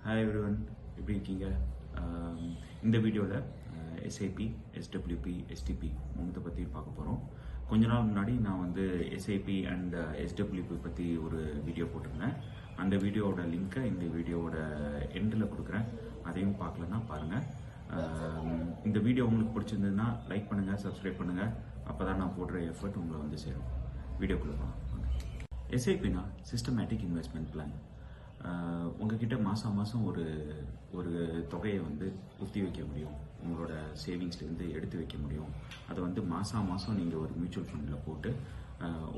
Hi everyone, எப்படி இருக்கீங்க? இந்த வீடியோவில் எஸ்ஐபி, எஸ்டபிள்யூபி, எஸ்டிபி மூணுத்தை பற்றி பார்க்க போகிறோம். கொஞ்ச நாள் முன்னாடி நான் வந்து எஸ்ஐபி அண்ட் எஸ்டபிள்யூபி பற்றி ஒரு வீடியோ போட்டிருந்தேன். அந்த வீடியோவோட லிங்க்கை இந்த வீடியோவோட எண்டில் கொடுக்குறேன். அதையும் பார்க்கலன்னா பாருங்கள். இந்த வீடியோ உங்களுக்கு பிடிச்சிருந்ததுன்னா லைக் பண்ணுங்கள், சப்ஸ்கிரைப் பண்ணுங்கள். அப்போ தான் நான் போடுற எஃபர்ட் உங்களை வந்து சேரும். வீடியோக்குள்ளே போகலாம். எஸ்ஐபினா சிஸ்டமேட்டிக் இன்வெஸ்ட்மெண்ட் பிளான். உங்ககிட்ட மாதம் ஒரு தொகையை வந்து உத்தி வைக்க முடியும். உங்களோட சேவிங்ஸ்லேருந்து எடுத்து வைக்க முடியும். அதை வந்து மாதம் நீங்கள் ஒரு மியூச்சுவல் ஃபண்டில் போட்டு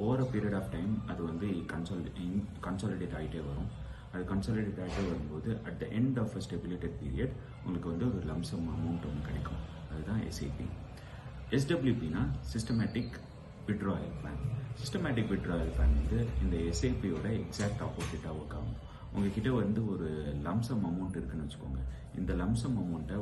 over a period of time அது வந்து கன்சாலிடேட் ஆகிட்டே வரும். அது கன்சாலிடேட் ஆகிட்டே வரும்போது at the end of a stipulated period உங்களுக்கு வந்து ஒரு லம்சம் அமௌண்ட் ஒன்று கிடைக்கும். அதுதான் எஸ்ஐபி. எஸ்டபிள்யூபினா systematic withdrawal plan. Systematic withdrawal plan வந்து இந்த எஸ்ஐபியோட எக்ஸாக்ட் ஆப்போசிட்டாக ஒர்க் ஆகும். உங்ககிட்ட வந்து ஒரு லம்சம் அமௌண்ட் இருக்குன்னு வச்சுக்கோங்க. இந்த லம்சம் அமௌண்ட்டை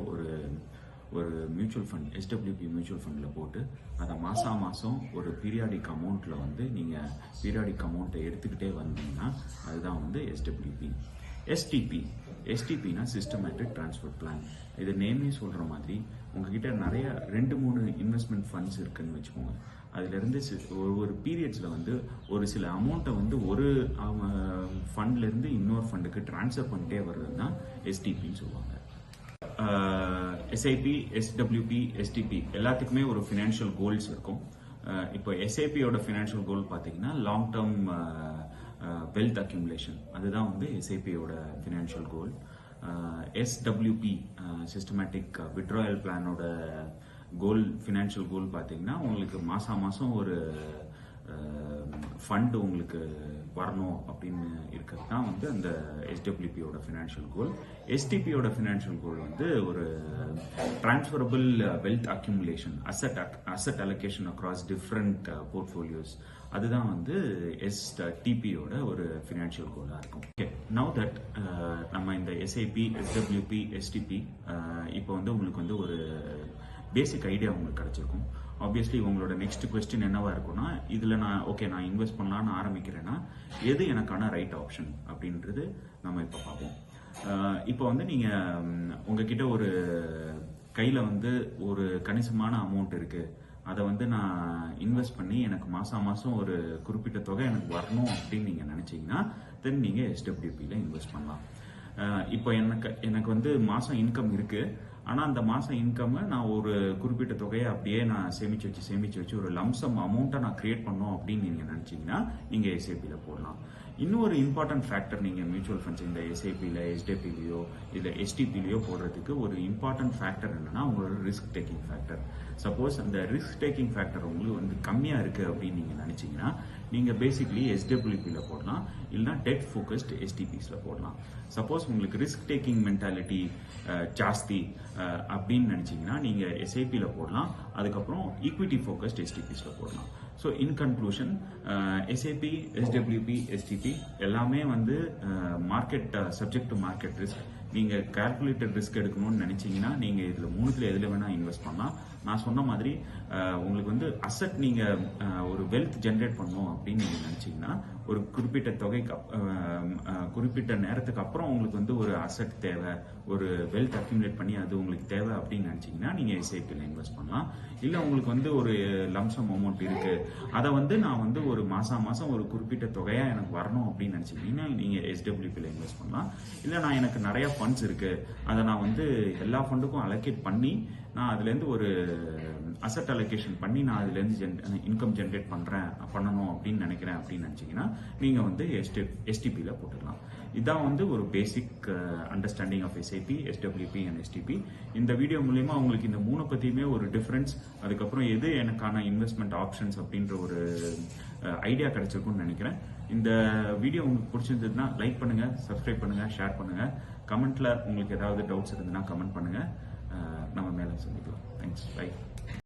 ஒரு மியூச்சுவல் ஃபண்ட், எஸ்டபிள்யூபி மியூச்சுவல் ஃபண்டில் போட்டு அதை மாதம் ஒரு பீரியாடிக் அமௌண்ட்டில் வந்து நீங்கள் பீரியாடிக் அமௌண்ட்டை எடுத்துக்கிட்டே வந்தீங்கன்னா அதுதான் வந்து எஸ்டபிள்யூபி. எஸ்டிபினா சிஸ்டமேட்டிக் ட்ரான்ஸ்ஃபர் பிளான். இது நேமே சொல்கிற மாதிரி உங்ககிட்ட நிறைய 2-3 இன்வெஸ்ட்மெண்ட் ஃபண்ட்ஸ் இருக்குன்னு வச்சுக்கோங்க. அதுலேருந்து ஒரு பீரியட்ஸில் வந்து ஒரு சில அமௌண்ட்டை வந்து ஒரு ஃபண்ட்லேருந்து இன்னொரு ஃபண்டுக்கு ட்ரான்ஸ்ஃபர் பண்ணிட்டே வர்றது தான் எஸ்டிபின்னு சொல்லுவாங்க. எஸ்ஐபி, எஸ்டபிள்யூபி, எஸ்டிபி எல்லாத்துக்குமே ஒரு ஃபினான்ஷியல் கோல்ஸ் இருக்கும். இப்போ எஸ்ஐபியோட ஃபினான்ஷியல் கோல் பார்த்தீங்கன்னா லாங் டேர்ம் வெல்த் அக்யூமுலேஷன். அதுதான் வந்து எஸ்ஐபியோட ஃபினான்ஷியல் கோல். எஸ்டபிள்யூபி சிஸ்டமேட்டிக் விட்ராயல் பிளானோட கோல், ஃபினான்ஷியல் கோல் பார்த்தீங்கன்னா உங்களுக்கு மாதம் ஒரு ஃபண்டு உங்களுக்கு வரணும் அப்படின்னு இருக்கிறது தான் வந்து அந்த எஸ்டபிள்யூபியோட ஃபினான்ஷியல் கோல். எஸ்டிபியோட ஃபினான்ஷியல் கோல் வந்து ஒரு transferable wealth accumulation, asset allocation across different portfolios. அதுதான் வந்து எஸ்டிபியோட ஒரு ஃபினான்ஷியல் கோலாக இருக்கும். ஓகே, நவ் தட் நம்ம இந்த எஸ்ஐபி, எஸ்டபிள்யூபி, எஸ்டிபி இப்போ வந்து உங்களுக்கு வந்து ஒரு பேசிக் ஐடியா உங்களுக்கு கிடைச்சிருக்கும். ஆப்வியஸ்லி உங்களோட நெக்ஸ்ட் கொஸ்டின் என்னவா இருக்கும்னா, இதில் நான் இன்வெஸ்ட் பண்ணலான்னு ஆரம்பிக்கிறேன்னா எது எனக்கான ரைட் ஆப்ஷன் அப்படின்றது நம்ம இப்போ பார்ப்போம். இப்போ வந்து நீங்கள் உங்ககிட்ட ஒரு கையில் வந்து ஒரு கணிசமான அமௌண்ட் இருக்குது. அதை வந்து நான் இன்வெஸ்ட் பண்ணி எனக்கு மாதம் ஒரு குறிப்பிட்ட தொகை எனக்கு வரணும் அப்படின்னு நீங்கள் நினச்சிங்கன்னா தென் நீங்கள் எஸ்டபிள்யூபியில் இன்வெஸ்ட் பண்ணலாம். இப்போ எனக்கு வந்து மாதம் இன்கம் இருக்குது. ஆனால் அந்த மாதம் இன்கம்மை நான் ஒரு குறிப்பிட்ட தொகையை அப்படியே நான் சேமிச்சு வச்சு ஒரு லம்சம் அமௌண்ட்டை நான் கிரியேட் பண்ணோம் அப்படின்னு நீங்கள் நினச்சிங்கன்னா நீங்கள் எஸ்ஐபியில் போடலாம். இன்னொரு இம்பார்ட்டன்ட் ஃபேக்டர் நீங்கள் மியூச்சுவல் ஃபண்ட்ஸ் இந்த எஸ்ஐபியில், எஸ்டிபிலையோ இல்லை எஸ்டிபிலையோ போடுறதுக்கு ஒரு இம்பார்ட்டன்ட் ஃபேக்டர் என்னன்னா உங்களோட ரிஸ்க் டேக்கிங் ஃபேக்டர். சப்போஸ் அந்த ரிஸ்க் டேக்கிங் ஃபேக்டர் உங்களுக்கு வந்து கம்மியாக இருக்குது அப்படின்னு நீங்கள் நினச்சிங்கன்னா நீங்கள் பேசிக்லி எஸ்டபிள்யூபியில் போடலாம், இல்லைனா டெட் ஃபோக்கஸ்ட் எஸ்டிபிஸில் போடலாம். சப்போஸ் உங்களுக்கு ரிஸ்க் டேக்கிங் மென்டாலிட்டி ஜாஸ்தி அப்படின்னு நினச்சிங்கன்னா நீங்கள் எஸ்ஐபியில் போடலாம். அதுக்கப்புறம் ஈக்விட்டி ஃபோக்கஸ்ட் எஸ்டிபிஸில் போடலாம். So in conclusion, SIP, SWP, SDP எல்லாமே வந்து market subject to market risk. நீங்கள் கால்குலேட்டட் ரிஸ்க் எடுக்கணும்னு நினைச்சீங்கன்னா நீங்கள் இதில் மூணுத்தில் எதில் வேணால் இன்வெஸ்ட் பண்ணலாம். நான் சொன்ன மாதிரி உங்களுக்கு வந்து அசட் நீங்கள் ஒரு வெல்த் ஜென்ரேட் பண்ணணும் அப்படின்னு நீங்கள் நினச்சிங்கன்னா ஒரு குறிப்பிட்ட தொகைக்கு குறிப்பிட்ட நேரத்துக்கு அப்புறம் உங்களுக்கு வந்து ஒரு அசட் தேவை, ஒரு வெல்த் அக்யூமுலேட் பண்ணி அது உங்களுக்கு தேவை அப்படின்னு நினச்சிங்கன்னா நீங்கள் எஸ்ஐபியில் இன்வெஸ்ட் பண்ணலாம். இல்லை உங்களுக்கு வந்து ஒரு லம்சம் அமௌண்ட் இருக்குது, அதை வந்து நான் வந்து ஒரு மாதம் ஒரு குறிப்பிட்ட தொகையாக எனக்கு வரணும் அப்படின்னு நினச்சிங்கன்னா நீங்கள் எஸ்டபிள்யூபியில் இன்வெஸ்ட் பண்ணலாம். இல்லை நான் எனக்கு நிறையா ஃபண்ட்ஸ் இருக்குது, அதை நான் வந்து எல்லா ஃபண்டுக்கும் அலோகேட் பண்ணி நான் அதுலேருந்து ஒரு அசட் அலோகேஷன் பண்ணி நான் அதுலேருந்து இன்கம் ஜென்ரேட் பண்ணணும் அப்படின்னு நினைக்கிறேன் அப்படின்னு நினச்சிங்கன்னா நீங்கள் வந்து எஸ்டிபியில் போட்டுக்கலாம். இதுதான் வந்து ஒரு basic understanding of SIP, SWP and STP. இந்த வீடியோ மூலமா உங்களுக்கு இந்த மூணு பற்றியுமே ஒரு டிஃப்ரென்ஸ், அதுக்கப்புறம் எது எனக்கான இன்வெஸ்ட்மெண்ட் ஆப்ஷன்ஸ் அப்படின்ற ஒரு ஐடியா கிடைச்சிருக்கும்னு நினைக்கிறேன். இந்த வீடியோ உங்களுக்கு பிடிச்சிருந்ததுன்னா லைக் பண்ணுங்கள், சப்ஸ்கிரைப் பண்ணுங்கள், ஷேர் பண்ணுங்கள். கமெண்ட்டில் உங்களுக்கு ஏதாவது டவுட்ஸ் இருந்ததுன்னா கமெண்ட் பண்ணுங்கள். நம்ம மேலே சந்திக்கலாம். தேங்க்ஸ். பை.